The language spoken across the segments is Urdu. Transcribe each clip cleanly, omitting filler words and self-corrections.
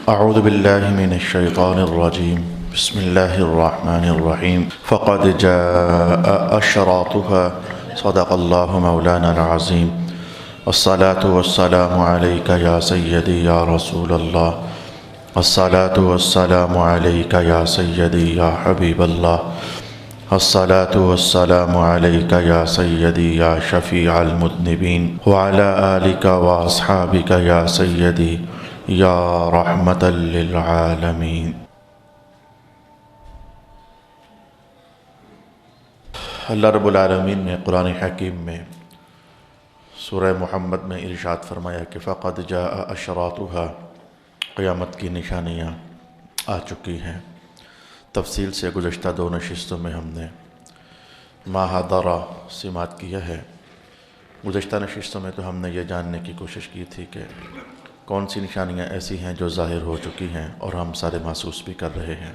أعوذ بالله من الشيطان الرجيم. بسم الله الرحمن الرحيم. فقد جاء أشراطها. صدق الله مولانا العظيم. الصلاة والسلام عليك يا سيدي يا رسول الله. الصلاة والسلام عليك يا سيدي يا حبيب الله. الصلاة والسلام عليك يا سيدي يا شفيع المذنبين وعلى آلك وأصحابك يا سيدي یا رحمت للعالمین۔ اللہ رب العالمین نے قرآن حکیم میں سورہ محمد میں ارشاد فرمایا کہ فقد جاء اشراطها، قیامت کی نشانیاں آ چکی ہیں۔ تفصیل سے گزشتہ دو نشستوں میں ہم نے ما حضر سماعت کیا ہے۔ گزشتہ نشستوں میں تو ہم نے یہ جاننے کی کوشش کی تھی کہ کون سی نشانیاں ایسی ہیں جو ظاہر ہو چکی ہیں اور ہم سارے محسوس بھی کر رہے ہیں۔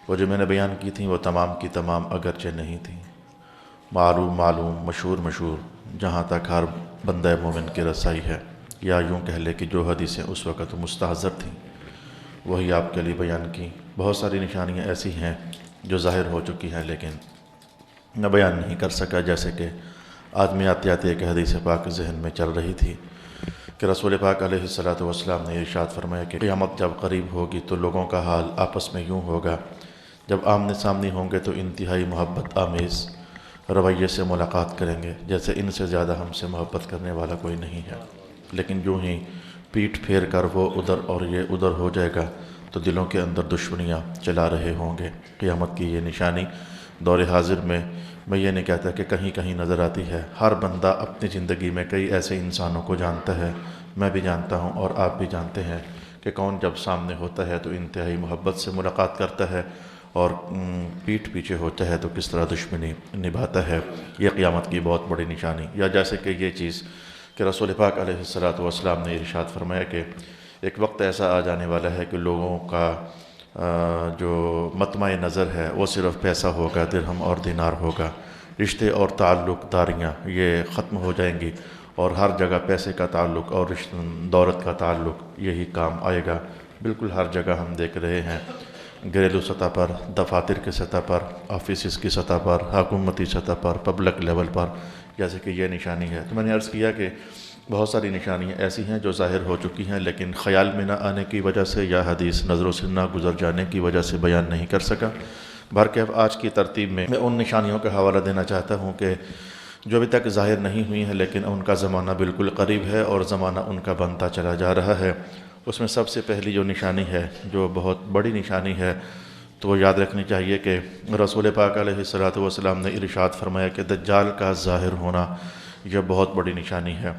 وہ جو میں نے بیان کی تھیں وہ تمام کی تمام اگرچہ نہیں تھیں، معلوم مشہور جہاں تک ہر بندہ مومن کی رسائی ہے، یا یوں کہہ لے کہ جو حدیثیں اس وقت مستحضر تھیں وہی آپ کے لیے بیان کی۔ بہت ساری نشانیاں ایسی ہیں جو ظاہر ہو چکی ہیں لیکن میں بیان نہیں کر سکا، جیسے کہ آدمی آتے آتے ایک حدیث پاک ذہن میں چل رہی تھی کہ رسول پاک علیہ الصلوۃ نے ارشاد فرمایا کہ قیامت جب قریب ہوگی تو لوگوں کا حال آپس میں یوں ہوگا، جب آمنے سامنے ہوں گے تو انتہائی محبت آمیز رویے سے ملاقات کریں گے، جیسے ان سے زیادہ ہم سے محبت کرنے والا کوئی نہیں ہے، لیکن جو ہی پیٹھ پھیر کر وہ ادھر اور یہ ادھر ہو جائے گا تو دلوں کے اندر دشمنیاں چلا رہے ہوں گے۔ قیامت کی یہ نشانی دور حاضر میں یہ نہیں کہتا کہ کہیں کہیں نظر آتی ہے۔ ہر بندہ اپنی زندگی میں کئی ایسے انسانوں کو جانتا ہے، میں بھی جانتا ہوں اور آپ بھی جانتے ہیں کہ کون جب سامنے ہوتا ہے تو انتہائی محبت سے ملاقات کرتا ہے اور پیٹھ پیچھے ہوتا ہے تو کس طرح دشمنی نبھاتا ہے۔ یہ قیامت کی بہت بڑی نشانی، یا جیسے کہ یہ چیز کہ رسول پاک علیہ الصلوۃ نے ارشاد فرمایا کہ ایک وقت ایسا آ جانے والا ہے کہ لوگوں کا جو مطمع نظر ہے وہ صرف پیسہ ہوگا، درہم اور دینار ہوگا۔ رشتے اور تعلق داریاں یہ ختم ہو جائیں گی اور ہر جگہ پیسے کا تعلق اور دولت کا تعلق یہی کام آئے گا۔ بالکل ہر جگہ ہم دیکھ رہے ہیں، گھریلو سطح پر، دفاتر کی سطح پر، آفیسز کی سطح پر، حکومتی سطح پر، پبلک لیول پر، جیسے کہ یہ نشانی ہے۔ تو میں نے عرض کیا کہ بہت ساری نشانیاں ایسی ہیں جو ظاہر ہو چکی ہیں لیکن خیال میں نہ آنے کی وجہ سے یا حدیث نظروں سے نہ گزر جانے کی وجہ سے بیان نہیں کر سکا۔ بہرکیف آج کی ترتیب میں ان نشانیوں کا حوالہ دینا چاہتا ہوں کہ جو ابھی تک ظاہر نہیں ہوئی ہیں لیکن ان کا زمانہ بالکل قریب ہے اور زمانہ ان کا بنتا چلا جا رہا ہے۔ اس میں سب سے پہلی جو نشانی ہے، جو بہت بڑی نشانی ہے، تو وہ یاد رکھنی چاہیے کہ رسول پاک علیہ الصلوۃ نے ارشاد فرمایا کہ دجال کا ظاہر ہونا یہ بہت بڑی نشانی ہے۔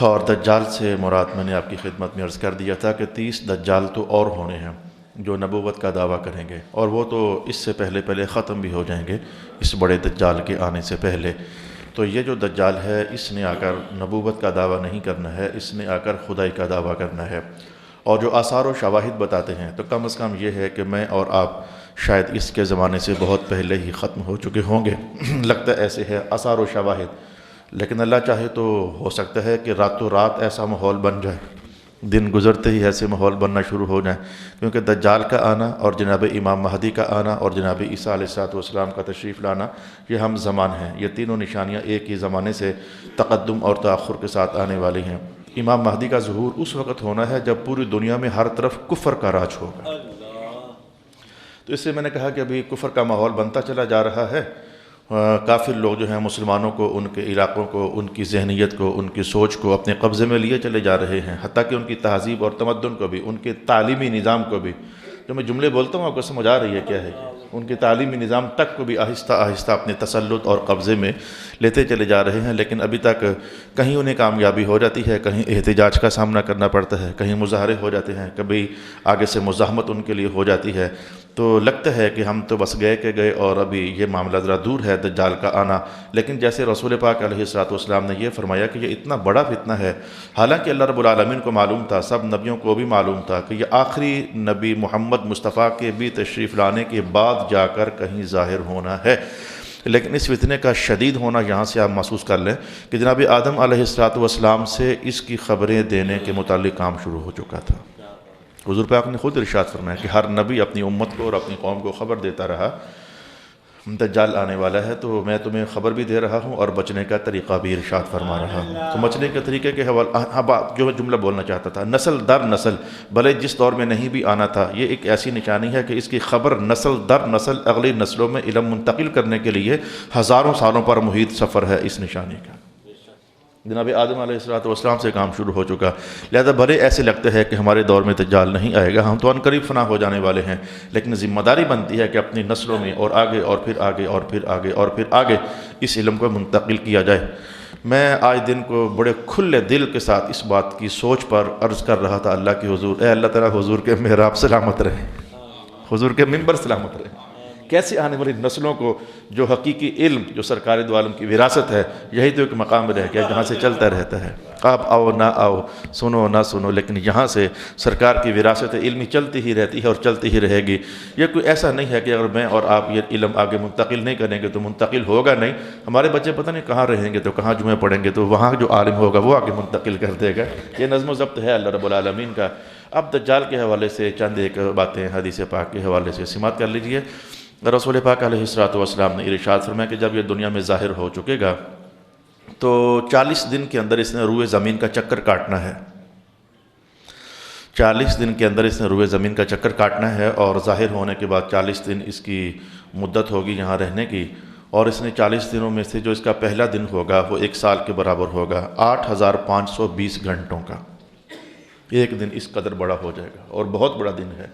اور دجال سے مراد میں نے آپ کی خدمت میں عرض کر دیا تھا کہ 30 دجال تو اور ہونے ہیں جو نبوت کا دعویٰ کریں گے، اور وہ تو اس سے پہلے ختم بھی ہو جائیں گے اس بڑے دجال کے آنے سے پہلے۔ تو یہ جو دجال ہے اس نے آ کر نبوت کا دعویٰ نہیں کرنا ہے، اس نے آ کر خدائی کا دعویٰ کرنا ہے، اور جو آثار و شواہد بتاتے ہیں تو کم از کم یہ ہے کہ میں اور آپ شاید اس کے زمانے سے بہت پہلے ہی ختم ہو چکے ہوں گے، لگتا ایسے ہے آثار و شواہد، لیکن اللہ چاہے تو ہو سکتا ہے کہ راتوں رات ایسا ماحول بن جائے، دن گزرتے ہی ایسے ماحول بننا شروع ہو جائیں، کیونکہ دجال کا آنا اور جناب امام مہدی کا آنا اور جناب عیسیٰ علیہ السلام کا تشریف لانا یہ ہم زمان ہیں۔ یہ تینوں نشانیاں ایک ہی زمانے سے تقدم اور تاخر کے ساتھ آنے والی ہیں۔ امام مہدی کا ظہور اس وقت ہونا ہے جب پوری دنیا میں ہر طرف کفر کا راج ہوگا۔ تو اس سے میں نے کہا کہ ابھی کفر کا ماحول بنتا چلا جا رہا ہے، کافر لوگ جو ہیں مسلمانوں کو، ان کے علاقوں کو، ان کی ذہنیت کو، ان کی سوچ کو اپنے قبضے میں لیے چلے جا رہے ہیں، حتیٰ کہ ان کی تہذیب اور تمدن کو بھی، ان کے تعلیمی نظام کو بھی، جو میں جملے بولتا ہوں آپ کو سمجھ آ رہی ہے کیا ہے، ان کے تعلیمی نظام تک کو بھی آہستہ آہستہ اپنے تسلط اور قبضے میں لیتے چلے جا رہے ہیں، لیکن ابھی تک کہیں انہیں کامیابی ہو جاتی ہے، کہیں احتجاج کا سامنا کرنا پڑتا ہے، کہیں مظاہرے ہو جاتے ہیں، کبھی آگے سے مزاحمت ان کے لیے ہو جاتی ہے۔ تو لگتا ہے کہ ہم تو بس گئے اور ابھی یہ معاملہ ذرا دور ہے دجال کا آنا، لیکن جیسے رسول پاک علیہ الصلوۃ نے یہ فرمایا کہ یہ اتنا بڑا فتنہ ہے، حالانکہ اللہ رب العالمین کو معلوم تھا، سب نبیوں کو بھی معلوم تھا کہ یہ آخری نبی محمد مصطفیٰ کے بھی تشریف لانے کے بعد جا کر کہیں ظاہر ہونا ہے، لیکن اس فتنے کا شدید ہونا یہاں سے آپ محسوس کر لیں کہ جناب آدم علیہ السلام سے اس کی خبریں دینے کے متعلق کام شروع ہو چکا تھا، حضور پاک نے خود ارشاد فرمایا کہ ہر نبی اپنی امت کو اور اپنی قوم کو خبر دیتا رہا دجال آنے والا ہے، تو میں تمہیں خبر بھی دے رہا ہوں اور بچنے کا طریقہ بھی ارشاد فرما رہا ہوں۔ تو بچنے کے طریقے کے حوالے جو جملہ بولنا چاہتا تھا، نسل در نسل، بھلے جس دور میں نہیں بھی آنا تھا، یہ ایک ایسی نشانی ہے کہ اس کی خبر نسل در نسل اگلی نسلوں میں علم منتقل کرنے کے لیے ہزاروں سالوں پر محیط سفر ہے اس نشانی کا۔ جناب آدم علیہ السلام سے کام شروع ہو چکا، لہذا بھلے ایسے لگتے ہے کہ ہمارے دور میں دجال نہیں آئے گا، ہم تو ان قریب فنا ہو جانے والے ہیں، لیکن ذمہ داری بنتی ہے کہ اپنی نسلوں میں اور آگے اور پھر آگے اور پھر آگے اور پھر آگے اس علم کو منتقل کیا جائے۔ میں آج دن کو بڑے کھلے دل کے ساتھ اس بات کی سوچ پر عرض کر رہا تھا اللہ کی حضور، اے اللہ تعالیٰ حضور کے محراب سلامت رہے، حضور کے منبر سلامت رہے۔ کیسے آنے والی نسلوں کو جو حقیقی علم، جو سرکار دو عالم کی وراثت ہے، یہی تو ایک مقام رہ گیا جہاں سے چلتا رہتا ہے، آپ آؤ نہ آؤ، سنو نہ سنو، لیکن یہاں سے سرکار کی وراثت علمی چلتی ہی رہتی ہے اور چلتی ہی رہے گی۔ یہ کوئی ایسا نہیں ہے کہ اگر میں اور آپ یہ علم آگے منتقل نہیں کریں گے تو منتقل ہوگا نہیں، ہمارے بچے پتہ نہیں کہاں رہیں گے، تو کہاں جمعے پڑھیں گے، تو وہاں جو عالم ہوگا وہ آگے منتقل کر دے گا۔ یہ نظم و ضبط ہے اللہ رب العالمین کا۔ اب دجال کے حوالے سے چند ایک باتیں حدیث پاک کے حوالے سے سماعت کر لیجئے۔ رسول پاک علیہ السلام نے ارشاد فرمایا کہ جب یہ دنیا میں ظاہر ہو چکے گا تو 40 دن کے اندر اس نے روئے زمین کا چکر کاٹنا ہے، 40 دن کے اندر اس نے روئے زمین کا چکر کاٹنا ہے، اور ظاہر ہونے کے بعد 40 دن اس کی مدت ہوگی یہاں رہنے کی، اور اس نے 40 دنوں میں سے جو اس کا پہلا دن ہوگا وہ 1 سال کے برابر ہوگا، 8520 گھنٹوں کا ایک دن اس قدر بڑا ہو جائے گا، اور بہت بڑا دن ہے۔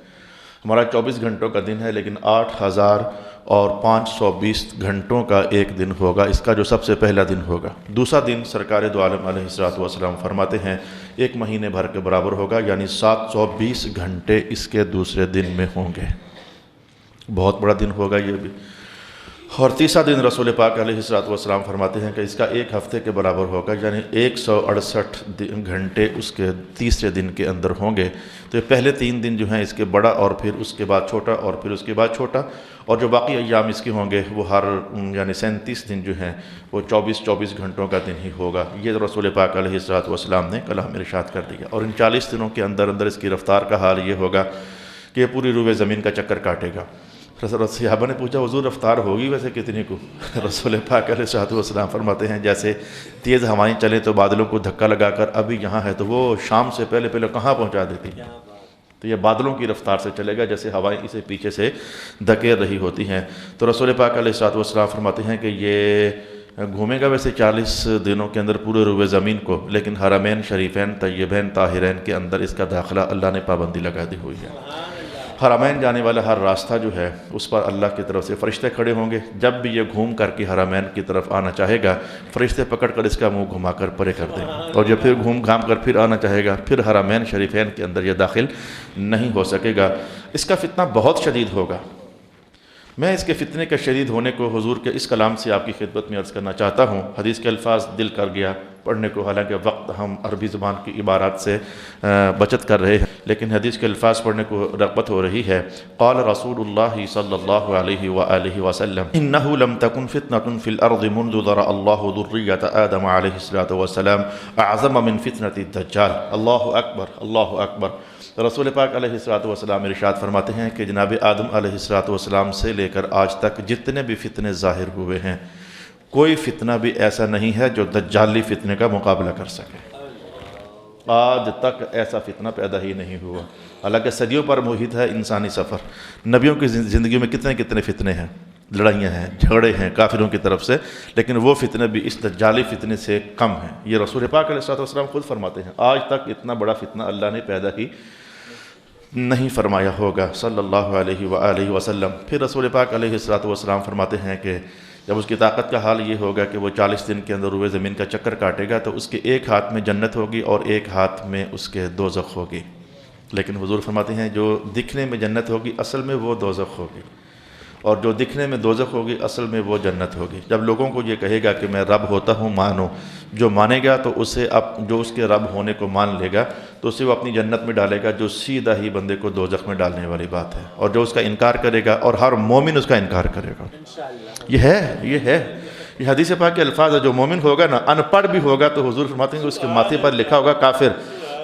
ہمارا 24 گھنٹوں کا دن ہے، لیکن 8520 گھنٹوں کا ایک دن ہوگا، اس کا جو سب سے پہلا دن ہوگا۔ دوسرا دن سرکار دو عالم علیہ السلام فرماتے ہیں 1 مہینے بھر کے برابر ہوگا، یعنی 720 گھنٹے اس کے دوسرے دن میں ہوں گے، بہت بڑا دن ہوگا یہ بھی۔ اور تیسرا دن رسول پاک علیہ السلام فرماتے ہیں کہ اس کا 1 ہفتے کے برابر ہوگا، یعنی 168 گھنٹے اس کے تیسرے دن کے اندر ہوں گے۔ تو یہ پہلے 3 دن جو ہیں اس کے بڑا، اور پھر اس کے بعد چھوٹا، اور پھر اس کے بعد چھوٹا، اور جو باقی ایام اس کے ہوں گے وہ ہر یعنی 37 دن جو ہیں وہ 24 گھنٹوں کا دن ہی ہوگا۔ یہ رسول پاک علیہ السلام نے کلام ارشاد کر دیا، اور ان 40 دنوں کے اندر اندر اس کی رفتار کا حال یہ ہوگا کہ یہ پوری روئے زمین کا چکر کاٹے گا۔ صحابہ نے پوچھا حضور رفتار ہوگی ویسے کتنی کو؟ رسول پاک علیہ السلام فرماتے ہیں جیسے تیز ہوائیں چلیں تو بادلوں کو دھکا لگا کر ابھی یہاں ہے تو وہ شام سے پہلے کہاں پہنچا دیتی ہیں، تو یہ بادلوں کی رفتار سے چلے گا جیسے ہوائیں اسے پیچھے سے دھکیل رہی ہوتی ہیں۔ تو رسول پاک علیہ السلام فرماتے ہیں کہ یہ گھومے گا ویسے 40 دنوں کے اندر پورے روئے زمین کو، لیکن حرمین شریفین طیبین طاہرین کے اندر اس کا داخلہ اللہ نے پابندی لگا دی ہوئی ہے۔ حرمین جانے والا ہر راستہ جو ہے اس پر اللہ کی طرف سے فرشتے کھڑے ہوں گے، جب بھی یہ گھوم کر کے حرمین کی طرف آنا چاہے گا فرشتے پکڑ کر اس کا منہ گھما کر پرے کر دیں گے، اور جب پھر گھوم گھام کر پھر آنا چاہے گا پھر حرمین شریفین کے اندر یہ داخل نہیں ہو سکے گا۔ اس کا فتنہ بہت شدید ہوگا۔ میں اس کے فتنے کے شدید ہونے کو حضور کے اس کلام سے آپ کی خدمت میں عرض کرنا چاہتا ہوں۔ حدیث کے الفاظ دل کر گیا پڑھنے کو، حالانکہ وقت ہم عربی زبان کی عبارات سے بچت کر رہے ہیں، لیکن حدیث کے الفاظ پڑھنے کو رغبت ہو رہی ہے۔ قال رسول اللہ صلی اللہ علیہ وآلہ وسلم انہ لم تکن فتنة فی الارض منذ ذرأ اللہ ذریۃ آدم علیہ السلام اعظم من فتنة الدجال۔ اللہ اکبر، اللہ اکبر۔ رسول پاک علیہ السلام ارشاد فرماتے ہیں کہ جناب آدم علیہ السلام سے لے کر آج تک جتنے بھی فتنے ظاہر ہوئے ہیں کوئی فتنہ بھی ایسا نہیں ہے جو دجالی فتنے کا مقابلہ کر سکے۔ آج تک ایسا فتنہ پیدا ہی نہیں ہوا، حالانکہ صدیوں پر محیط ہے انسانی سفر۔ نبیوں کی زندگی میں کتنے فتنے ہیں، لڑائیاں ہیں، جھگڑے ہیں کافروں کی طرف سے، لیکن وہ فتنے بھی اس دجالی فتنے سے کم ہیں۔ یہ رسول پاک علیہ السلام خود فرماتے ہیں آج تک اتنا بڑا فتنہ اللہ نے پیدا ہی نہیں فرمایا ہوگا صلی اللہ علیہ وآلہ وسلم۔ پھر رسول پاک علیہ السلام فرماتے ہیں کہ جب اس کی طاقت کا حال یہ ہوگا کہ وہ 40 دن کے اندر روئے زمین کا چکر کاٹے گا تو اس کے ایک ہاتھ میں جنت ہوگی اور ایک ہاتھ میں اس کے دوزخ ہوگی، لیکن حضور فرماتے ہیں جو دکھنے میں جنت ہوگی اصل میں وہ دوزخ ہوگی، اور جو دکھنے میں دوزخ ہوگی اصل میں وہ جنت ہوگی۔ جب لوگوں کو یہ کہے گا کہ میں رب ہوتا ہوں مانو، جو مانے گا تو اسے جو اس کے رب ہونے کو مان لے گا تو اسے وہ اپنی جنت میں ڈالے گا، جو سیدھا ہی بندے کو دوزخ میں ڈالنے والی بات ہے، اور جو اس کا انکار کرے گا، اور ہر مومن اس کا انکار کرے گا۔ یہ حدیث پاک کے الفاظ ہے۔ جو مومن ہوگا نا ان پڑھ بھی ہوگا تو حضور فرماتے ہیں کہ اس کے ماتھے پر لکھا ہوگا کافر،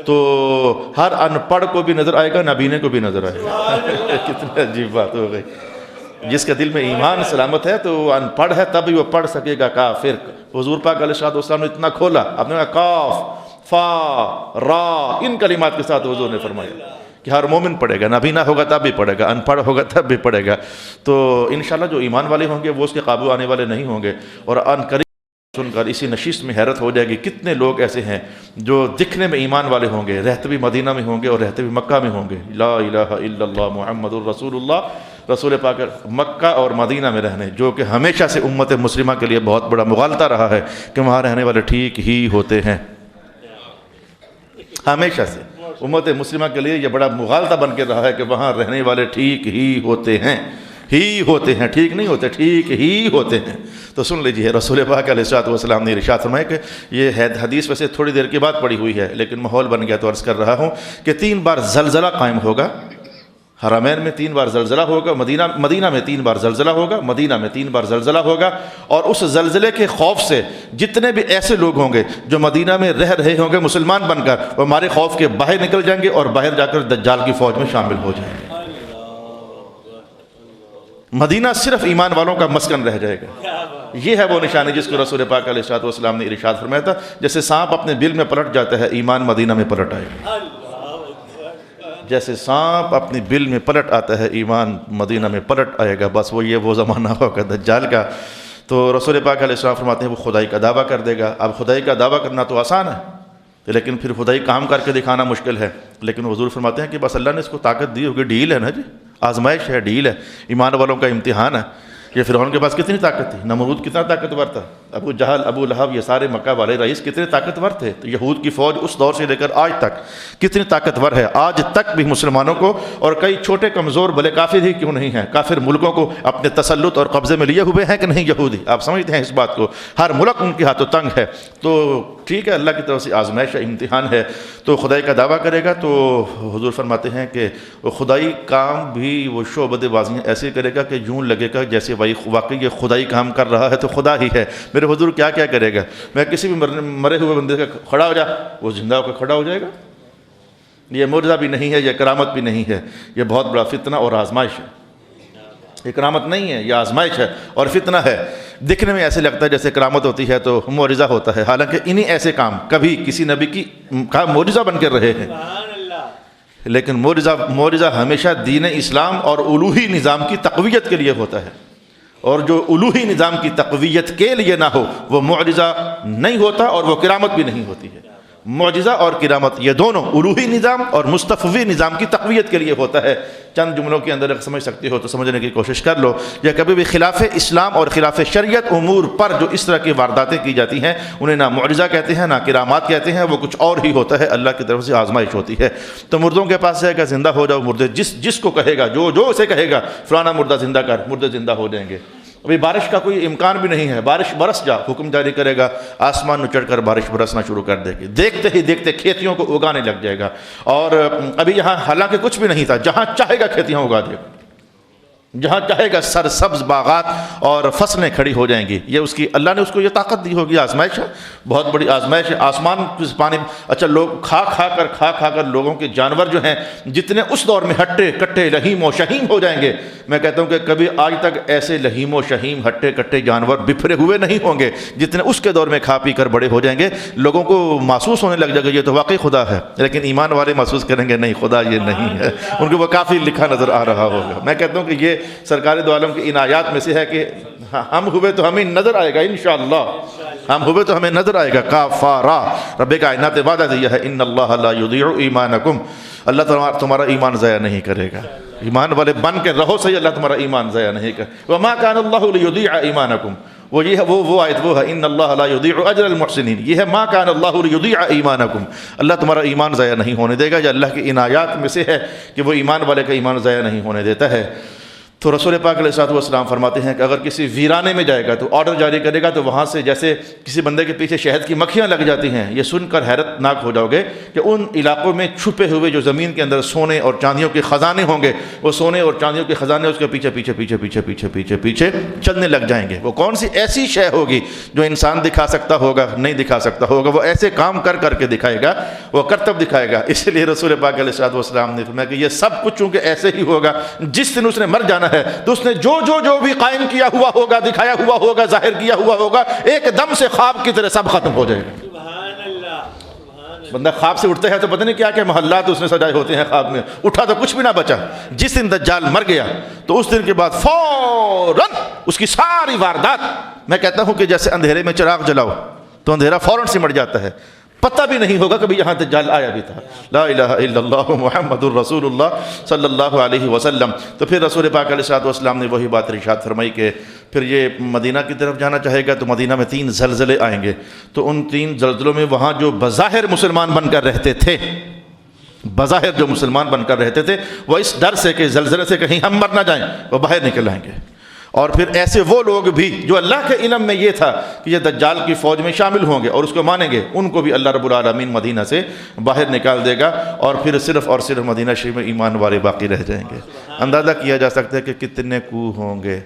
تو ہر ان پڑھ کو بھی نظر آئے گا، نابینے کو بھی نظر آئے گا۔ کتنی عجیب بات ہو گئی۔ جس کے دل میں ایمان سلامت ہے تو وہ ان پڑھ ہے تب بھی وہ پڑھ سکے گا کافر۔ حضور پاک علیہ السلام نے اتنا کھولا، آپ نے کہا کاف فا را، ان کلمات کے ساتھ حضور نے فرمایا کہ ہر مومن پڑھے گا، نابینا ہوگا تب بھی پڑھے گا، ان پڑھ ہوگا تب بھی پڑھے گا۔ تو انشاءاللہ جو ایمان والے ہوں گے وہ اس کے قابو آنے والے نہیں ہوں گے، اور ان قریب سن کر اسی نشست میں حیرت ہو جائے گی کتنے لوگ ایسے ہیں جو دکھنے میں ایمان والے ہوں گے، رہتے بھی مدینہ میں ہوں گے اور رہتے بھی مکہ میں ہوں گے۔ لا الہ الا اللہ محمد الرسول اللہ، رسول پاک مکہ اور مدینہ میں رہنے، جو کہ ہمیشہ سے امت مسلمہ کے لیے بہت بڑا مغالطہ رہا ہے کہ وہاں رہنے والے ٹھیک ہی ہوتے ہیں۔ ہمیشہ سے امت مسلمہ کے لیے یہ بڑا مغالطہ بن کے رہا ہے کہ وہاں رہنے والے ٹھیک ہی ہوتے ہیں، ٹھیک نہیں ہوتے، ٹھیک ہی ہوتے ہیں۔ تو سن لیجیے، رسول پاک علیہ السلام نے ارشاد فرمایا کہ یہ حدیث ویسے تھوڑی دیر کے بعد پڑی ہوئی ہے لیکن ماحول بن گیا تو عرض کر رہا ہوں کہ 3 بار زلزلہ قائم ہوگا، حرمین میں 3 بار زلزلہ ہوگا، مدینہ میں 3 بار زلزلہ ہوگا، مدینہ میں 3 بار زلزلہ ہوگا، اور اس زلزلے کے خوف سے جتنے بھی ایسے لوگ ہوں گے جو مدینہ میں رہ رہے ہوں گے مسلمان بن کر، وہ ہمارے خوف کے باہر نکل جائیں گے اور باہر جا کر دجال کی فوج میں شامل ہو جائیں گے۔ مدینہ صرف ایمان والوں کا مسکن رہ جائے گا۔ یہ ہے وہ نشانی جس کو رسول پاک علیہ السلام نے ارشاد فرمایا تھا، جیسے سانپ اپنے بل میں پلٹ جاتا ہے، ایمان مدینہ میں پلٹ آئے گا۔ جیسے سانپ اپنی بل میں پلٹ آتا ہے، ایمان مدینہ میں پلٹ آئے گا۔ بس وہ زمانہ ہوگا دجال کا۔ تو رسول پاک علیہ السلام فرماتے ہیں وہ خدائی کا دعویٰ کر دے گا۔ اب خدائی کا دعویٰ کرنا تو آسان ہے لیکن پھر خدائی کام کر کے دکھانا مشکل ہے۔ لیکن حضور فرماتے ہیں کہ بس اللہ نے اس کو طاقت دی ہوگی، ڈیل ہے نا جی، آزمائش ہے، ڈیل ہے، ایمان والوں کا امتحان ہے۔ یہ فرعون کے پاس کتنی طاقت تھی، نمرود کتنا طاقتور تھا، ابو جہل، ابو لہب، یہ سارے مکہ والے رئیس کتنے طاقتور تھے۔ تو یہود کی فوج اس دور سے لے کر آج تک کتنی طاقتور ہے۔ آج تک بھی مسلمانوں کو، اور کئی چھوٹے کمزور بھلے کافر ہی کیوں نہیں ہیں، کافر ملکوں کو اپنے تسلط اور قبضے میں لیے ہوئے ہیں کہ نہیں یہودی؟ آپ سمجھتے ہیں اس بات کو؟ ہر ملک ان کے ہاتھوں تنگ ہے۔ تو ٹھیک ہے، اللہ کی طرف سے آزمائش ہے، امتحان ہے۔ تو خدائی کا دعویٰ کرے گا تو حضور فرماتے ہیں کہ وہ خدائی کام بھی وہ شعبد بازیاں ایسے کرے گا کہ یوں لگے گا جیسے واقعی یہ خدائی کام کر رہا ہے تو خدا ہی ہے۔ میرے حضور کیا کیا کرے گا؟ میں کسی بھی مرے ہوئے بندے کا کھڑا ہو جا، وہ زندہ ہو کر کھڑا ہو جائے گا۔ یہ معجزہ بھی نہیں ہے، یہ کرامت بھی نہیں ہے، یہ بہت بڑا فتنہ اور آزمائش ہے۔ یہ کرامت نہیں ہے، یہ آزمائش ہے اور فتنہ ہے۔ دکھنے میں ایسے لگتا ہے جیسے کرامت ہوتی ہے تو معجزہ ہوتا ہے، حالانکہ انہی ایسے کام کبھی کسی نبی کی معجزہ بن کر رہے ہیں۔ لیکن معجزہ ہمیشہ دین اسلام اور الوہی نظام کی تقویت کے لیے ہوتا ہے، اور جو الوہی نظام کی تقویت کے لیے نہ ہو وہ معجزہ نہیں ہوتا اور وہ کرامت بھی نہیں ہوتی ہے۔ معجزہ اور کرامت یہ دونوں الوہی نظام اور مستفوی نظام کی تقویت کے لیے ہوتا ہے۔ چند جملوں کے اندر اگر سمجھ سکتے ہو تو سمجھنے کی کوشش کر لو۔ یا کبھی بھی خلاف اسلام اور خلاف شریعت امور پر جو اس طرح کی وارداتیں کی جاتی ہیں انہیں نہ معجزہ کہتے ہیں نہ کرامات کہتے ہیں، وہ کچھ اور ہی ہوتا ہے، اللہ کی طرف سے آزمائش ہوتی ہے۔ تو مردوں کے پاس جائے گا زندہ ہو جاؤ، مردے جس کو کہے گا، جو اسے کہے گا فلانا مردہ زندہ کر، مردے زندہ ہو جائیں گے۔ ابھی بارش کا کوئی امکان بھی نہیں ہے، بارش برس جا حکم جاری کرے گا، آسمان میں چڑھ کر بارش برسنا شروع کر دے گی، دیکھتے ہی دیکھتے کھیتیوں کو اگانے لگ جائے گا۔ اور ابھی یہاں حالانکہ کچھ بھی نہیں تھا، جہاں چاہے گا کھیتیاں اگا دے گا، جہاں چاہے گا سرسبز باغات اور فصلیں کھڑی ہو جائیں گی۔ یہ اللہ نے اس کو یہ طاقت دی ہوگی، آزمائش ہے، بہت بڑی آزمائش ہے۔ آسمان پانی، اچھا لوگ کھا کھا کر لوگوں کے جانور جو ہیں جتنے اس دور میں ہٹے کٹے لہیم و شہیم ہو جائیں گے، میں کہتا ہوں کہ کبھی آج تک ایسے لہیم و شہیم ہٹے کٹے جانور بفرے ہوئے نہیں ہوں گے جتنے اس کے دور میں کھا پی کر بڑے ہو جائیں گے۔ لوگوں کو محسوس ہونے لگ جائے گا یہ تو واقعی خدا ہے، لیکن ایمان والے محسوس کریں گے نہیں خدا یہ نہیں ہے، ان کو وہ کافی لکھا نظر آ رہا ہوگا۔ میں کہتا ہوں کہ یہ سرکار دو عالم کی عنایات میں سے ہے کہ ہم ہوئے تو ہمیں نظر آئے گا انشاءاللہ، ہم ہوئے تو ہمیں نظر آئے گا۔ کافارا، رب کائنات نے وعدہ دیا ہے ان اللہ لا یضیع ایمانکم، اللہ تمہارا ایمان ضائع نہیں کرے گا۔ ایمان والے بن کے رہو صحیح، اللہ تمہارا ایمان ضائع نہیں کرے۔ وما کان اللہ لیضیع ایمانکم، وہ یہ ہے وہ آیت وہ ہے ان اللہ لا یضیع اجر المحسنین، یہ ہے ما کان اللہ لیضیع ایمانکم، اللہ تمہارا ایمان ضائع نہیں ہونے دے گا۔ یہ اللہ کی عنایات میں سے ہے کہ وہ ایمان والے کا ایمان ضائع نہیں ہونے دیتا ہے۔ تو رسول پاک علیہ السلام فرماتے ہیں کہ اگر کسی ویرانے میں جائے گا تو آرڈر جاری کرے گا تو وہاں سے جیسے کسی بندے کے پیچھے شہد کی مکھیاں لگ جاتی ہیں، یہ سن کر حیرت ناک ہو جاؤ گے کہ ان علاقوں میں چھپے ہوئے جو زمین کے اندر سونے اور چاندیوں کے خزانے ہوں گے، وہ سونے اور چاندیوں کے خزانے اس کے پیچھے پیچھے پیچھے پیچھے پیچھے پیچھے پیچھے چلنے لگ جائیں گے۔ وہ کون سی ایسی شے ہوگی جو انسان دکھا سکتا ہوگا؟ نہیں دکھا سکتا ہوگا، وہ ایسے کام کر کر کے دکھائے گا، وہ کرتب دکھائے گا۔ اس لیے رسول پاک علیہ السلام نے فرمایا کہ یہ سب کچھ چونکہ ایسے ہی ہوگا، جس دن اس نے مر جانا ہے تو اس نے جو بھی قائم کیا ہوا ہوگا، دکھایا ہوا ہوگا، ظاہر کیا ہوا ہوگا، ایک دم سے خواب کی طرح سب ختم ہو جائے گا۔ بندہ خواب سے اٹھتا ہے تو پتہ نہیں کیا کیا محلات اس نے سجائے ہوتے ہیں، خواب میں اٹھا تو کچھ بھی نہ بچا۔ جس دن دجال مر گیا تو اس دن کے بعد فوراً اس کی ساری واردات، میں کہتا ہوں کہ جیسے اندھیرے میں چراغ جلاؤ تو اندھیرا فوراً سمٹ جاتا ہے، پتہ بھی نہیں ہوگا کبھی یہاں دجال آیا بھی تھا۔ لا الہ الا اللہ محمد الرسول اللہ صلی اللہ علیہ وسلم۔ تو پھر رسول پاک علیہ السلام نے وہی بات ارشاد فرمائی کہ پھر یہ مدینہ کی طرف جانا چاہے گا تو مدینہ میں 3 زلزلے آئیں گے، تو ان 3 زلزلوں میں وہاں جو بظاہر مسلمان بن کر رہتے تھے، بظاہر جو مسلمان بن کر رہتے تھے، وہ اس ڈر سے کہ زلزلے سے کہیں ہم مر نہ جائیں، وہ باہر نکل آئیں گے۔ اور پھر ایسے وہ لوگ بھی جو اللہ کے علم میں یہ تھا کہ یہ دجال کی فوج میں شامل ہوں گے اور اس کو مانیں گے، ان کو بھی اللہ رب العالمین مدینہ سے باہر نکال دے گا، اور پھر صرف اور صرف مدینہ شریف میں ایمان والے باقی رہ جائیں گے۔ اندازہ کیا جا سکتا ہے کہ کتنے کوہ ہوں گے۔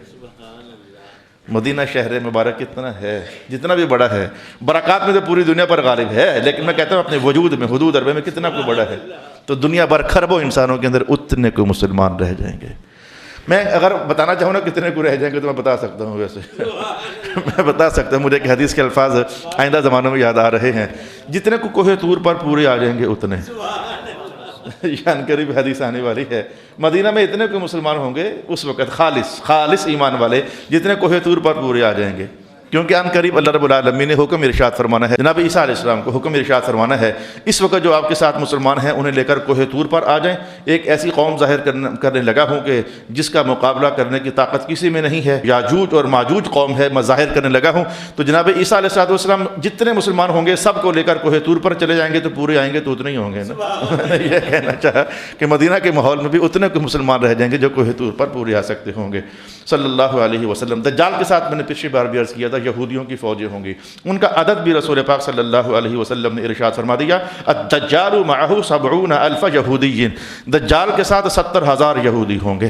مدینہ شہر مبارک کتنا ہے، جتنا بھی بڑا ہے، برکات میں تو پوری دنیا پر غالب ہے، لیکن میں کہتا ہوں اپنے وجود میں، حدود عربے میں کتنا کو بڑا ہے، تو دنیا بھر کھربوں انسانوں کے اندر اتنے کو مسلمان رہ جائیں گے۔ میں اگر بتانا چاہوں نا کتنے کو رہ جائیں گے تو میں بتا سکتا ہوں، ویسے میں بتا سکتا ہوں، مجھے ایک حدیث کے الفاظ آئندہ زمانوں میں یاد آ رہے ہیں، جتنے کو کوہ طور پر پورے آ جائیں گے اتنے، یعنی قریب حدیث آنے والی ہے، مدینہ میں اتنے کو مسلمان ہوں گے اس وقت خالص ایمان والے جتنے کوہ طور پر پورے آ جائیں گے، کیونکہ ان قریب اللہ رب العالمین نے حکم ارشاد فرمانا ہے، جناب عیسیٰ علیہ السلام کو حکم ارشاد فرمانا ہے اس وقت جو آپ کے ساتھ مسلمان ہیں انہیں لے کر کوہ طور پر آ جائیں، ایک ایسی قوم ظاہر کرنے لگا ہوں کہ جس کا مقابلہ کرنے کی طاقت کسی میں نہیں ہے، یاجوج اور ماجوج قوم ہے، میں ظاہر کرنے لگا ہوں۔ تو جناب عیسیٰ علیہ السلام جتنے مسلمان ہوں گے سب کو لے کر کوہ طور پر چلے جائیں گے، تو پورے آئیں گے تو اتنے ہی ہوں گے نا۔ میں نے یہ کہنا چاہا کہ مدینہ کے ماحول میں بھی اتنے کو مسلمان رہ جائیں گے جو کوہ طور پر پورے آ سکتے ہوں گے صلی اللہ علیہ وسلم۔ دجال کے ساتھ میں نے پچھلی بار بھی عرض کیا تھا یہودیوں کی فوجیں ہوں گی، ان کا عدد بھی رسول پاک صلی اللہ علیہ وسلم نے ارشاد فرما دیا، الدجال معہ 70,000 یہودی، دجال کے ساتھ 70,000 یہودی ہوں گے۔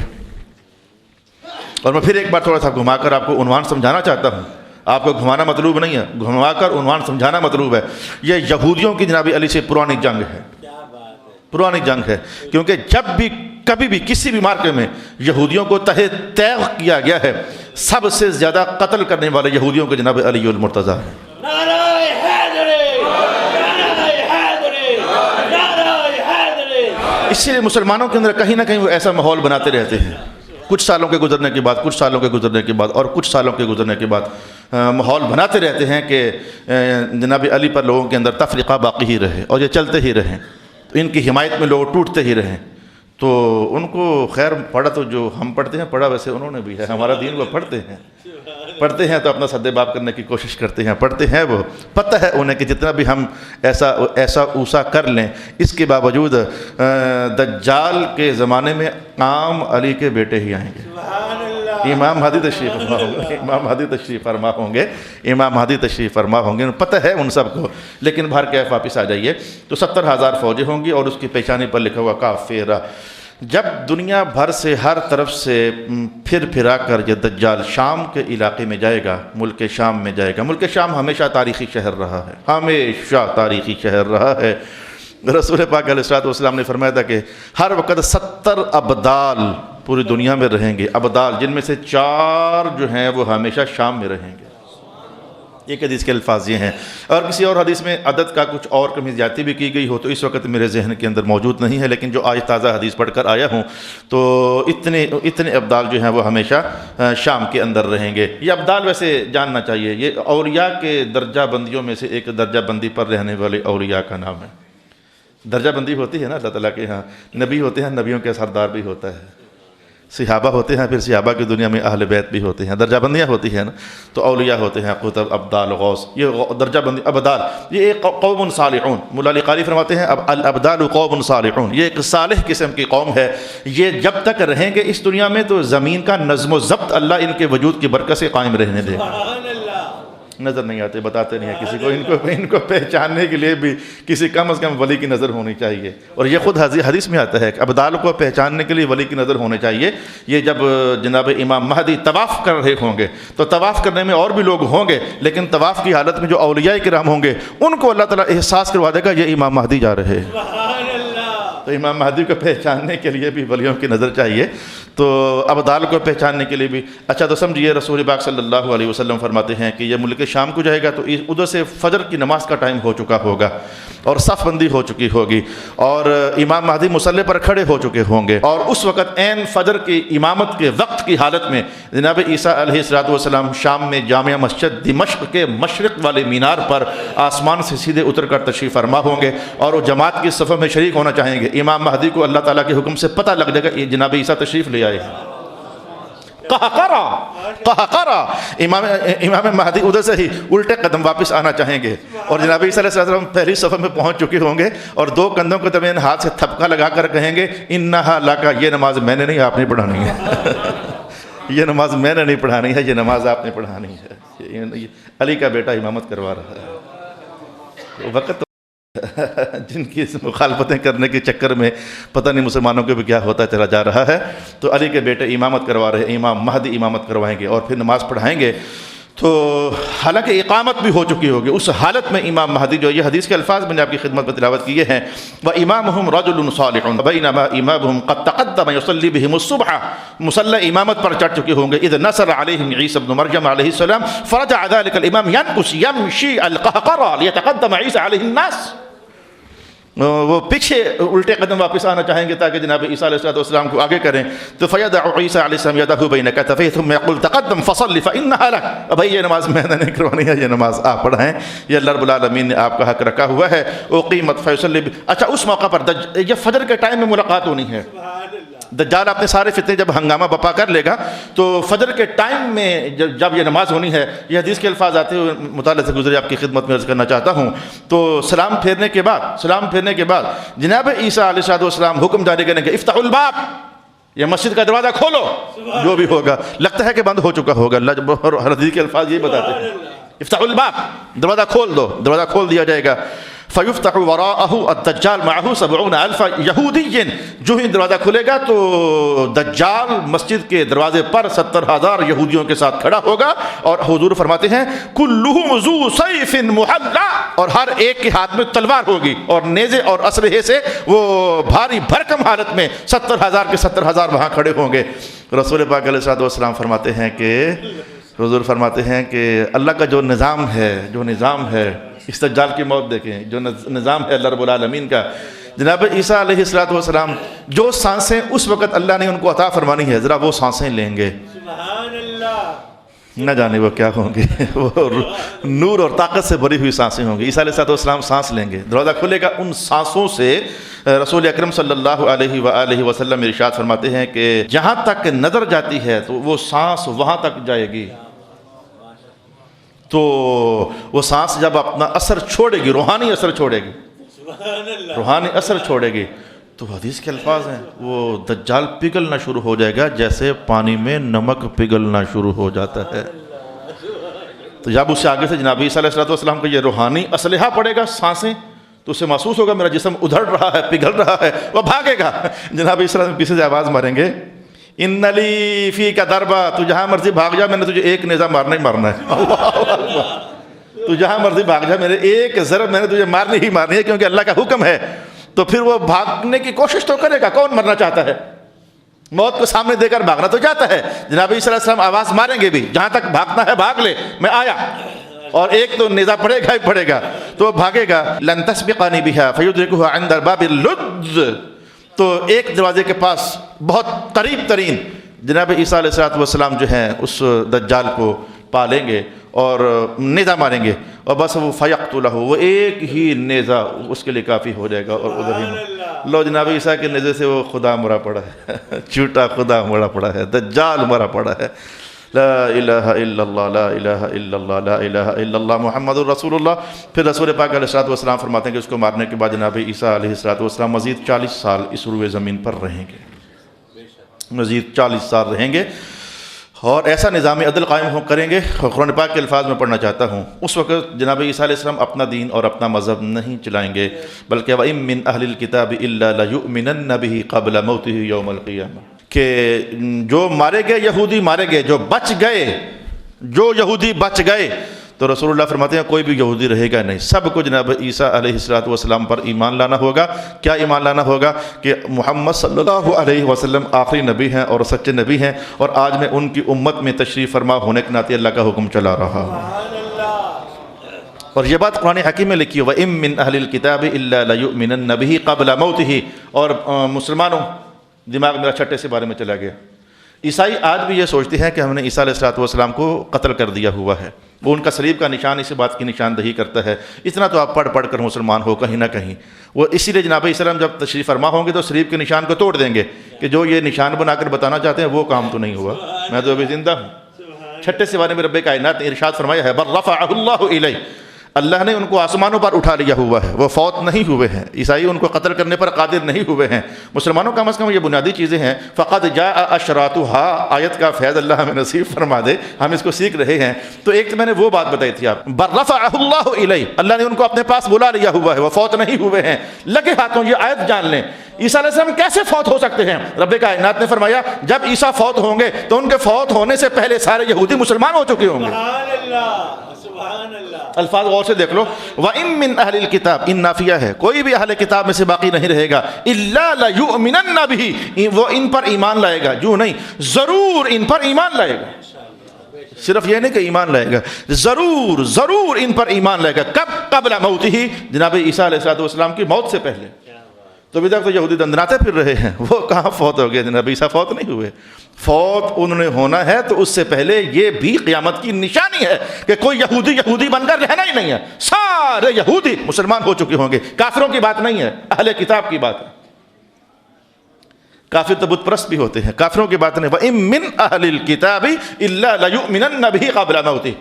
اور میں پھر ایک بار تھوڑا سا گھما کر آپ کو عنوان سمجھانا چاہتا ہوں، آپ کو گھمانا مطلوب نہیں ہے، گھما کر عنوان سمجھانا مطلوب ہے۔ یہ یہودیوں کی جناب علی سے پرانی جنگ ہے، پرانی جنگ ہے، کیونکہ جب بھی کبھی بھی کسی بھی مارکے میں یہودیوں کو تہ تیغ کیا گیا ہے، سب سے زیادہ قتل کرنے والے یہودیوں کے جناب علی المرتضی ہیں۔ نعرہ حیدری، نعرہ حیدری، نعرہ حیدری۔ اسی لیے مسلمانوں کے اندر کہیں نہ کہیں وہ ایسا ماحول بناتے رہتے ہیں، کچھ سالوں کے گزرنے کے بعد، کچھ سالوں کے گزرنے کے بعد اور کچھ سالوں کے گزرنے کے بعد ماحول بناتے رہتے ہیں کہ جناب علی پر لوگوں کے اندر تفریقہ باقی ہی رہے اور یہ چلتے ہی رہیں، ان کی حمایت میں لوگ ٹوٹتے ہی رہیں۔ تو ان کو خیر پڑھا تو جو ہم پڑھتے ہیں پڑھا ویسے انہوں نے بھی ہے، ہمارا دین وہ پڑھتے ہیں تو اپنا سد باب کرنے کی کوشش کرتے ہیں، پڑھتے ہیں، وہ پتہ ہے انہیں کہ جتنا بھی ہم ایسا اوسا کر لیں، اس کے باوجود دجال کے زمانے میں عام علی کے بیٹے ہی آئیں گے، امام مہدی تشریف فرما ہوں گے، امام مہدی تشریف فرما ہوں گے، امام مہدی تشریف فرما ہوں گے، پتہ ہے ان سب کو۔ لیکن بہر کیف واپس آ جائیے، تو 70,000 فوجیں ہوں گی اور اس کی پیشانی پر لکھا ہوا کافر۔ جب دنیا بھر سے ہر طرف سے پھرا کر یہ دجال شام کے علاقے میں جائے گا، ملک شام میں جائے گا، ملک شام ہمیشہ تاریخی شہر رہا ہے، ہمیشہ تاریخی شہر رہا ہے۔ رسول پاک علیہ السلام نے فرمایا تھا کہ ہر وقت 70 ابدال پوری دنیا میں رہیں گے، ابدال جن میں سے 4 جو ہیں وہ ہمیشہ شام میں رہیں گے۔ ایک حدیث کے الفاظ یہ ہیں، اور کسی اور حدیث میں عدد کا کچھ اور کمی زیادتی بھی کی گئی ہو تو اس وقت میرے ذہن کے اندر موجود نہیں ہے، لیکن جو آج تازہ حدیث پڑھ کر آیا ہوں تو اتنے ابدال جو ہیں وہ ہمیشہ شام کے اندر رہیں گے۔ یہ ابدال ویسے جاننا چاہیے، یہ اولیاء کے درجہ بندیوں میں سے ایک درجہ بندی پر رہنے والے اولیاء کا نام ہے۔ درجہ بندی ہوتی ہے نا اللہ تعالیٰ کے ہاں، نبی ہوتے ہیں، نبیوں کے سردار بھی ہوتا ہے، صحابہ ہوتے ہیں، پھر صحابہ کی دنیا میں اہل بیت بھی ہوتے ہیں، درجہ بندیاں ہوتی ہیں نا، تو اولیاء ہوتے ہیں، قطب، ابدال، غوث، یہ درجہ بندی ابدال، یہ ایک قوم صالحون، مولا علی قاری فرماتے ہیں الابدال قوم صالحون، یہ ایک صالح قسم کی قوم ہے، یہ جب تک رہیں گے اس دنیا میں تو زمین کا نظم و ضبط اللہ ان کے وجود کی برکت سے قائم رہنے دے گا۔ نظر نہیں آتے، بتاتے نہیں ہیں کسی کو، ان کو پہچاننے کے لیے بھی کسی کم از کم ولی کی نظر ہونی چاہیے، اور یہ خود حدیث میں آتا ہے کہ ابدال کو پہچاننے کے لیے ولی کی نظر ہونے چاہیے۔ یہ جب جناب امام مہدی طواف کر رہے ہوں گے تو طواف کرنے میں اور بھی لوگ ہوں گے، لیکن طواف کی حالت میں جو اولیاء کرام ہوں گے ان کو اللہ تعالیٰ احساس کروا دے گا یہ امام مہدی جا رہے ہیں۔ تو امام مہدی کو پہچاننے کے لیے بھی ولیوں کی نظر چاہیے، تو ابدال کو پہچاننے کے لیے بھی۔ اچھا تو سمجھیے رسول پاک صلی اللہ علیہ وسلم فرماتے ہیں کہ یہ ملک شام کو جائے گا تو ادھر سے فجر کی نماز کا ٹائم ہو چکا ہوگا اور صف بندی ہو چکی ہوگی، اور امام مہدی مصلی پر کھڑے ہو چکے ہوں گے، اور اس وقت عین فجر کی امامت کے وقت کی حالت میں جناب عیسیٰ علیہ السلام شام میں جامع مسجد دمشق کے مشرق والے مینار پر آسمان سے سیدھے اتر کر تشریف فرما ہوں گے، اور وہ جماعت کی صفوں میں شریک ہونا چاہیں گے۔ امام مہدی کو اللہ تعالیٰ کے حکم سے پتہ لگ جائے گا یہ جناب عیسیٰ تشریف لے آئے ہیں۔ قہقرہ امام مہدی ادھر سے ہی الٹے قدم واپس آنا چاہیں گے، اور جناب عیسیٰ علیہ السلام پہلی صف میں پہنچ چکے ہوں گے، اور دو کندھوں کے درمیان ہاتھ سے تھپکا لگا کر کہیں گے انہا لکا، یہ نماز میں نے نہیں، آپ نے پڑھانی ہے۔ یہ نماز میں نے نہیں پڑھانی ہے، یہ نماز آپ نے پڑھانی ہے۔ علی کا بیٹا امامت کروا رہا ہے۔ وقت جن کی مخالفتیں کرنے کے چکر میں پتہ نہیں مسلمانوں کے بھی کیا ہوتا چلا جا رہا ہے، تو علی کے بیٹے امامت کروا رہے ہیں، امام مہدی امامت کروائیں گے اور پھر نماز پڑھائیں گے۔ تو حالانکہ اقامت بھی ہو چکی ہوگی، اس حالت میں امام مہدی جو یہ حدیث کے الفاظ میں نے آپ کی خدمت میں تلاوت کیے ہیں، وَإِمَامُهُمْ رَجُلٌ صَالِحٌ بَيْنَمَا إِمَامُهُمْ قَدْ تَقَدَّمَ يُصَلِّي بِهِمُ الصُّبْحَ، مصلی امامت پر چڑھ چکے ہوں گے، اِذْ نَصَرَ عَلَيْهِمْ عِيسَى ابْنُ مَرْيَمَ عَلَيْهِ السلام فَرَجَعَ ذَلِكَ الْإِمَامُ يَنْقُصُ يَمْشِي الْقَهْقَرَى لِيَتَقَدَّمَ عِيسَى عَلَيْهِ النَّاسِ، وہ پیچھے الٹے قدم واپس آنا چاہیں گے تاکہ جناب عیسیٰ علیہ السلام کو آگے کریں، تو فَيَدَعُ عِيسَى علیہ السلام يَدَهُ بَيْنَ كَتَفَيْهِ ثُمَّ يَقُولُ تَقَدَّمْ فَصَلِّ فَإِنَّهَا لَكَ، بھائی یہ نماز میں نے نہیں کروانی ہے، یہ نماز آپ پڑھائیں، یہ اللہ رب العالمین نے آپ کا حق رکھا ہوا ہے۔ اُقیمت فَيُصَلِّ، اچھا اس موقع پر یہ فجر کے ٹائم میں ملاقات ہونی ہے۔ دجال اپنے سارے فتنے جب ہنگامہ بپا کر لے گا تو فجر کے ٹائم میں جب یہ نماز ہونی ہے، یہ حدیث کے الفاظ آتے ہوئے مطالعے سے گزرے آپ کی خدمت میں عرض کرنا چاہتا ہوں، تو سلام پھیرنے کے بعد جناب عیسیٰ علیہ السلام حکم جاری کریں گے افتحوا الباب، یہ مسجد کا دروازہ کھولو، جو بھی ہوگا لگتا ہے کہ بند ہو چکا ہوگا، اللہ جب حدیث کے الفاظ یہ بتاتے ہیں افتحوا الباب، دروازہ کھول دو، دروازہ کھول دیا جائے گا۔ فَيُفْتَحُ وَرَاءَهُ الدَّجَّالُ مَعَهُ 70,000 يَهُودِيٍّ، جو ہی دروازہ کھلے گا تو دجال مسجد کے دروازے پر 70,000 یہودیوں کے ساتھ کھڑا ہوگا، اور حضور فرماتے ہیں كُلُّهُمْ ذُو سَيْفٍ مُحَلَّى، اور ہر ایک کے ہاتھ میں تلوار ہوگی اور نیزے اور اسلحے سے وہ بھاری بھرکم حالت میں 70,000 کے 70,000 وہاں کھڑے ہوں گے۔ رسول پاک علیہ السلام فرماتے ہیں کہ حضور فرماتے ہیں کہ اللہ کا جو نظام ہے اس دجال کی موت دیکھیں، جو نظام ہے اللہ رب العالمین کا، جناب عیسیٰ علیہ السلام جو سانسیں اس وقت اللہ نے ان کو عطا فرمانی ہے، ذرا وہ سانسیں لیں گے، سبحان اللہ، نہ جانے وہ کیا ہوں گے، وہ نور اور طاقت سے بھری ہوئی سانسیں ہوں گی۔ عیسیٰ علیہ السلام سانس لیں گے، دروازہ کھلے گا، ان سانسوں سے رسول اکرم صلی اللہ علیہ وآلہ وسلم ارشاد فرماتے ہیں کہ جہاں تک نظر جاتی ہے تو وہ سانس وہاں تک جائے گی، تو وہ سانس جب اپنا اثر چھوڑے گی، روحانی اثر چھوڑے گی، روحانی اثر چھوڑے گی، تو حدیث کے الفاظ ہیں وہ دجال پگھلنا شروع ہو جائے گا جیسے پانی میں نمک پگھلنا شروع ہو جاتا ہے۔ تو جب اس سے آگے سے جناب عیسیٰ علیہ السلام کو یہ روحانی اسلحہ پڑے گا، سانسیں، تو اسے محسوس ہوگا میرا جسم ادھڑ رہا ہے، پگھل رہا ہے، وہ بھاگے گا۔ جناب عیسیٰ علیہ السلام پیچھے سے آواز ماریں گے ان لی فیک ضربہ، تو جہاں مرضی بھاگ جا، میں نے تجھے ایک نیزہ مارنا ہی مارنا ہے، تو جہاں مرضی بھاگ جا، میرے ایک ضرب میں نے تجھے مارنی ہی مارنی ہے، کیونکہ اللہ کا حکم ہے۔ تو پھر وہ بھاگنے کی کوشش تو کرے گا، کون مرنا چاہتا ہے؟ موت کو سامنے دے کر بھاگنا تو چاہتا ہے۔ جناب عیسیٰ علیہ السلام آواز ماریں گے بھی، جہاں تک بھاگنا ہے بھاگ لے، میں آیا، اور ایک تو نیزہ پڑے گا ہی پڑے گا، تو وہ بھاگے گا۔ لن تسبقنی بها فیدرکها عند الباب اللد، تو ایک دروازے کے پاس بہت قریب ترین جناب عیسیٰ علیہ السلام جو ہیں اس دجال کو پا لیں گے اور نیزہ ماریں گے، اور بس وہ فیقتلہ، وہ ایک ہی نیزہ اس کے لیے کافی ہو جائے گا، اور ادھر ہی لو جناب عیسیٰ کے نظر سے وہ خدا مرا پڑا ہے، جھوٹا خدا مرا پڑا ہے، دجال مرا پڑا ہے۔ لا الہ الا اللہ، لا الہ الا اللہ، لا الہ الا اللہ محمد الرسول اللہ۔ پھر رسول پاک علیہ السلام فرماتے ہیں کہ اس کو مارنے کے بعد جناب عیسیٰ علیہ السلام مزید 40 سال اس روئے زمین پر رہیں گے، مزید 40 سال رہیں گے، اور ایسا نظام عدل قائم کریں گے۔ قرآن پاک کے الفاظ میں پڑھنا چاہتا ہوں، اس وقت جناب عیسیٰ علیہ السلام اپنا دین اور اپنا مذہب نہیں چلائیں گے، بلکہ وَإِن مِّنْ أَهْلِ الْكِتَابِ إِلَّا لَيُؤْمِنَنَّ بِهِ قَبْلَ مَوْتِهِ يَوْمَ الْقِيَامَةِ، کہ جو مارے گئے یہودی مارے گئے، جو بچ گئے، جو یہودی بچ گئے، تو رسول اللہ فرماتے ہیں کوئی بھی یہودی رہے گا نہیں، سب کو جناب عیسیٰ علیہ السلام پر ایمان لانا ہوگا۔ کیا ایمان لانا ہوگا؟ کہ محمد صلی اللہ علیہ وسلم آخری نبی ہیں اور سچے نبی ہیں، اور آج میں ان کی امت میں تشریف فرما ہونے کے ناطے اللہ کا حکم چلا رہا ہوں۔ اور یہ بات قرآن حکیم میں لکھی ہے وَإِن مِّنْ أَهْلِ الْكِتَابِ إِلَّا لَيُؤْمِنَنَّ بِهِ قَبْلَ مَوْتِهِ۔ اور مسلمانوں، دماغ میرا چھٹے سے بارے میں چلا گیا، عیسائی آج بھی یہ سوچتے ہیں کہ ہم نے عیسیٰ علیہ السلام کو قتل کر دیا ہوا ہے، وہ ان کا صلیب کا نشان اسی بات کی نشاندہی کرتا ہے۔ اتنا تو آپ پڑھ پڑھ کر مسلمان ہو کہیں نہ کہیں، وہ اسی لیے جناب علیہ السلام جب تشریف فرما ہوں گے تو صلیب کے نشان کو توڑ دیں گے کہ جو یہ نشان بنا کر بتانا چاہتے ہیں وہ کام تو نہیں ہوا، میں تو ابھی زندہ ہوں۔ چھٹے سے بارے میں رب کائنات نے ارشاد فرمایا ہے بل رفعہ اللہ الیہ، اللہ نے ان کو آسمانوں پر اٹھا لیا ہوا ہے، وہ فوت نہیں ہوئے ہیں، عیسائی ان کو قتل کرنے پر قادر نہیں ہوئے ہیں۔ مسلمانوں کم از کم یہ بنیادی چیزیں ہیں، فقد جاء اشراطها، آیت کا فیض اللہ ہمیں نصیب فرما دے، ہم اس کو سیکھ رہے ہیں۔ تو ایک تو میں نے وہ بات بتائی تھی آپ، بل رفعہ اللہ الیہ، اللہ نے ان کو اپنے پاس بلا لیا ہوا ہے، وہ فوت نہیں ہوئے ہیں۔ لگے ہاتھوں یہ آیت جان لیں، عیسیٰ علیہ السلام کیسے فوت ہو سکتے ہیں؟ رب کائنات نے فرمایا جب عیسیٰ فوت ہوں گے تو ان کے فوت ہونے سے پہلے سارے یہودی مسلمان ہو چکے ہوں گے۔ الفاظ غور سے دیکھ لو، وَإِن مِّنْ أَهْلِ الْكِتَابِ، ان نافیہ ہے، کوئی بھی اہل کتاب میں سے باقی نہیں رہے گا، إِلَّا لَيُؤْمِنَنَّ بِهِ، وہ ان پر ایمان لائے گا، جو نہیں ضرور ان پر ایمان لائے گا، صرف یہ نہیں کہ ایمان لائے گا، ضرور ضرور ان پر ایمان لائے گا۔ کب؟ قبل موتہ، جناب عیسیٰ علیہ السلام کی موت سے پہلے۔ تو ابھی تک تو یہودی دندناتے پھر رہے ہیں، وہ کہاں فوت ہو گئے؟ جناب عیسیٰ فوت نہیں ہوئے، فوت انہوں نے ہونا ہے تو اس سے پہلے یہ بھی قیامت کی نشانی ہے کہ کوئی یہودی بن کر رہنا ہی نہیں ہے، سارے یہودی مسلمان ہو چکے ہوں گے۔ کافروں کی بات نہیں ہے، اہل کتاب کی بات ہے۔ کافر تو بت پرست بھی ہوتے ہیں، کافروں کی بات نہیں۔ وَإِن مِّنْ أَهْلِ الْكِتَابِ إِلَّا لَيُؤْمِنَنَّ بِهِ قَبْلَ مَوْتِهِ،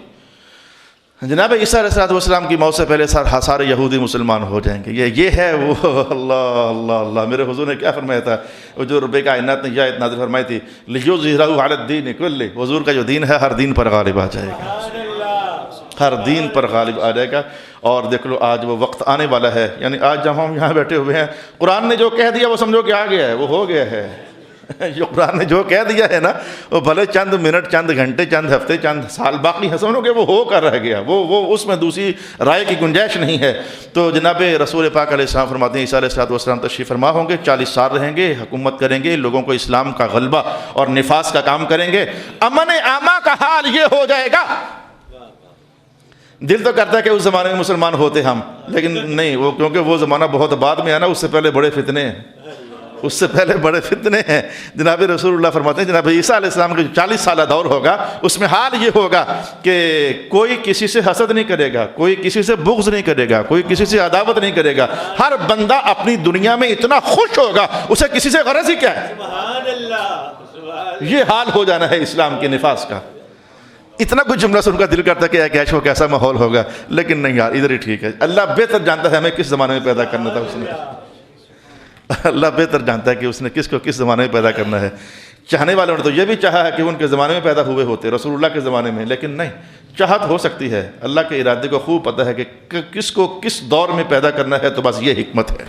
جناب عیسیٰ علیہ السلام کی موت سے پہلے سارے یہودی مسلمان ہو جائیں گے۔ یہ ہے وہ اللہ اللہ اللہ، میرے حضور نے کیا فرمایا تھا؟ وہ جو رب کائنات نے یہ آیت نازل فرمائی تھی لِيُظْهِرَهُ عَلَى الدِّينِ كُلِّهِ، حضور کا جو دین ہے ہر دین پر غالب آ جائے گا، ہر دین پر غالب آ جائے گا۔ اور دیکھ لو آج وہ وقت آنے والا ہے، یعنی آج جب ہم یہاں بیٹھے ہوئے ہیں، قرآن نے جو کہہ دیا وہ سمجھو کہ آ گیا ہے، وہ ہو گیا ہے۔ جو قرآن نے جو کہہ دیا ہے نا، وہ بھلے چند منٹ، چند گھنٹے، چند ہفتے، چند سال باقی ہے، سمجھو کہ وہ ہو کر رہ گیا، وہ اس میں دوسری رائے کی گنجائش نہیں ہے۔ تو جناب رسول پاک علیہ السلام فرماتے ہیں عیسیٰ علیہ السلام تشریف فرما ہوں گے، 40 سال رہیں گے، حکومت کریں گے، لوگوں کو اسلام کا غلبہ اور نفاذ کا کام کریں گے۔ امن عامہ کا حال یہ ہو جائے گا، دل تو کرتا ہے کہ اس زمانے میں مسلمان ہوتے ہم، لیکن نہیں، وہ کیونکہ وہ زمانہ بہت بعد میں ہے نا، اس سے پہلے بڑے فتنے ہیں، اس سے پہلے بڑے فتنے ہیں۔ جناب رسول اللہ فرماتے ہیں جناب عیسیٰ علیہ السلام کا جو 40 سالہ دور ہوگا اس میں حال یہ ہوگا کہ کوئی کسی سے حسد نہیں کرے گا، کوئی کسی سے بغض نہیں کرے گا، کوئی کسی سے عداوت نہیں کرے گا، ہر بندہ اپنی دنیا میں اتنا خوش ہوگا اسے کسی سے غرض ہی کیا ہے۔ یہ حال ہو جانا ہے اسلام کے نفاذ کا۔ اتنا کچھ جملہ سن کا دل کرتا ہے کہ کیش ہو کیسا ماحول ہوگا، لیکن نہیں یار، ادھر ہی ٹھیک ہے۔ اللہ بہتر جانتا ہے ہمیں کس زمانے میں پیدا کرنا تھا، اس نے اللہ بہتر جانتا ہے کہ اس نے کس کو کس زمانے میں پیدا کرنا ہے۔ چاہنے والوں نے تو یہ بھی چاہا ہے کہ ان کے زمانے میں پیدا ہوئے ہوتے، رسول اللہ کے زمانے میں، لیکن نہیں، چاہت ہو سکتی ہے، اللہ کے ارادے کو خوب پتہ ہے کہ کس کو کس دور میں پیدا کرنا ہے، تو بس یہ حکمت ہے،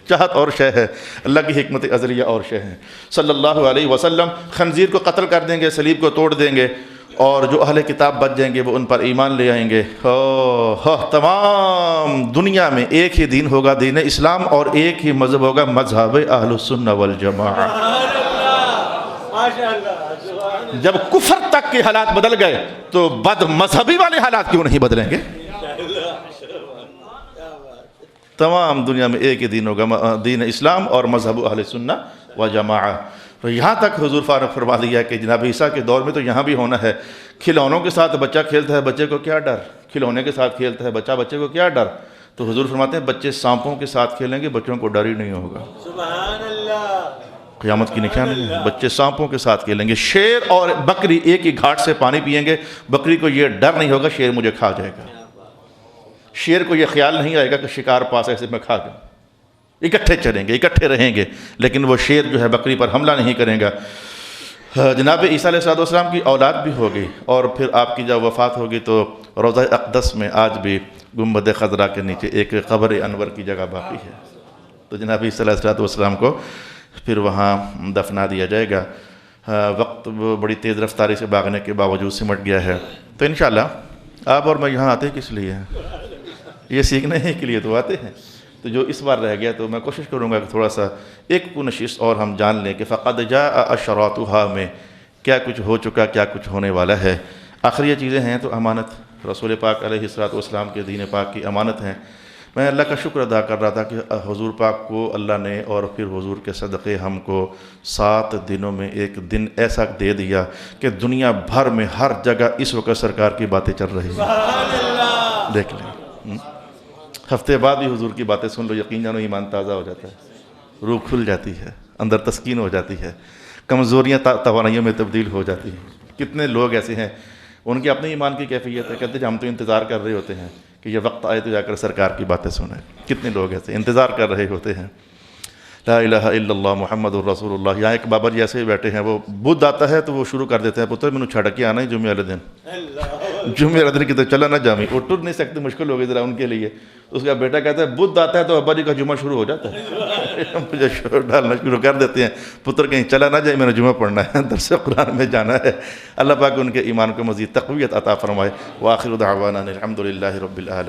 چاہت اور شے ہے، اللہ کی حکمت ازلیہ اور شے ہے۔ صلی اللہ علیہ وسلم خنزیر کو قتل کر دیں گے، صلیب کو توڑ دیں گے، اور جو اہل کتاب بچ جائیں گے وہ ان پر ایمان لے آئیں گے۔ تمام دنیا میں ایک ہی دین ہوگا، دین اسلام، اور ایک ہی مذہب ہوگا، مذہب اہل السنہ والجماعہ۔ جب کفر تک کے حالات بدل گئے تو بد مذہبی والے حالات کیوں نہیں بدلیں گے؟ تمام دنیا میں ایک ہی دین ہوگا، دین اسلام اور مذہب اہل السنہ والجماعہ۔ تو یہاں تک حضور فاروق فرما دیا کہ جناب عیسیٰ کے دور میں تو یہاں بھی ہونا ہے۔ کھلونوں کے ساتھ بچہ کھیلتا ہے، بچے کو کیا ڈر؟ کھلونے کے ساتھ کھیلتا ہے بچہ، بچے کو کیا ڈر؟ تو حضور فرماتے ہیں بچے سانپوں کے ساتھ کھیلیں گے بچوں کو ڈر ہی نہیں ہوگا. سبحان اللہ. قیامت کی نشانی ہے. بچے سانپوں کے ساتھ کھیلیں گے. شیر اور بکری ایک ہی گھاٹ سے پانی پئیں گے. بکری کو یہ ڈر نہیں ہوگا شیر مجھے کھا جائے گا. شیر کو یہ خیال نہیں آئے گا کہ شکار پاس ایسے میں کھا جاؤں. اکٹھے چلیں گے, اکٹھے رہیں گے, لیکن وہ شیر جو ہے بکری پر حملہ نہیں کرے گا. جناب عیسیٰ علیہ السلام کی اولاد بھی ہوگی, اور پھر آپ کی جب وفات ہوگی تو روضہ اقدس میں آج بھی گنبد خضرا کے نیچے ایک قبر انور کی جگہ باقی ہے. تو جناب عیسیٰ علیہ السلام کو پھر وہاں دفنا دیا جائے گا. وقت بڑی تیز رفتاری سے بھاگنے کے باوجود سمٹ گیا ہے. تو انشاءاللہ آپ اور میں یہاں آتے کس لیے ہیں؟ یہ سیکھنے کے لیے تو آتے ہیں. تو جو اس بار رہ گیا تو میں کوشش کروں گا کہ تھوڑا سا ایک نشست اور ہم جان لیں کہ فقد جاء اشراطھا میں کیا کچھ ہو چکا, کیا کچھ ہونے والا ہے. آخر یہ چیزیں ہیں تو امانت رسول پاک علیہ السلام کے دین پاک کی امانت ہیں. میں اللہ کا شکر ادا کر رہا تھا کہ حضور پاک کو اللہ نے اور پھر حضور کے صدقے ہم کو 7 دنوں میں ایک دن ایسا دے دیا کہ دنیا بھر میں ہر جگہ اس وقت سرکار کی باتیں چل رہی ہیں. دیکھ لیں, ہفتے بعد بھی حضور کی باتیں سن لو, یقین جانو ایمان تازہ ہو جاتا ہے, روح کھل جاتی ہے, اندر تسکین ہو جاتی ہے, کمزوریاں توانائیوں میں تبدیل ہو جاتی ہیں. کتنے لوگ ایسے ہیں ان کی اپنے ایمان کی کیفیت ہے, کہتے ہیں ہم تو انتظار کر رہے ہوتے ہیں کہ یہ وقت آئے تو جا کر سرکار کی باتیں سنیں. کتنے لوگ ایسے انتظار کر رہے ہوتے ہیں. لا الہ الا اللہ محمد الرسول اللہ. یہاں ایک بابا جی ایسے ہی بیٹھے ہیں, وہ بدھ آتا ہے تو وہ شروع کر دیتے ہیں پتر میں نے چھڑ کے آنا ہی جمعے والے دن. جمعے والے دن کی تو چلا نہ جامی, وہ ٹر نہیں سکتے, مشکل ہوگی ذرا ان کے لیے. اس کا بیٹا کہتا ہے بدھ آتا ہے تو ابا جی کا جمعہ شروع ہو جاتا ہے. مجھے شور ڈالنا شروع کر دیتے ہیں, پتر کہیں چلا نہ جائے, میں نے جمعہ پڑھنا ہے, درس قرآن میں جانا ہے. اللہ پاک ان کے ایمان کو مزید تقویت عطا فرمائے. وآخر دعوانا الحمد للہ رب العالمین.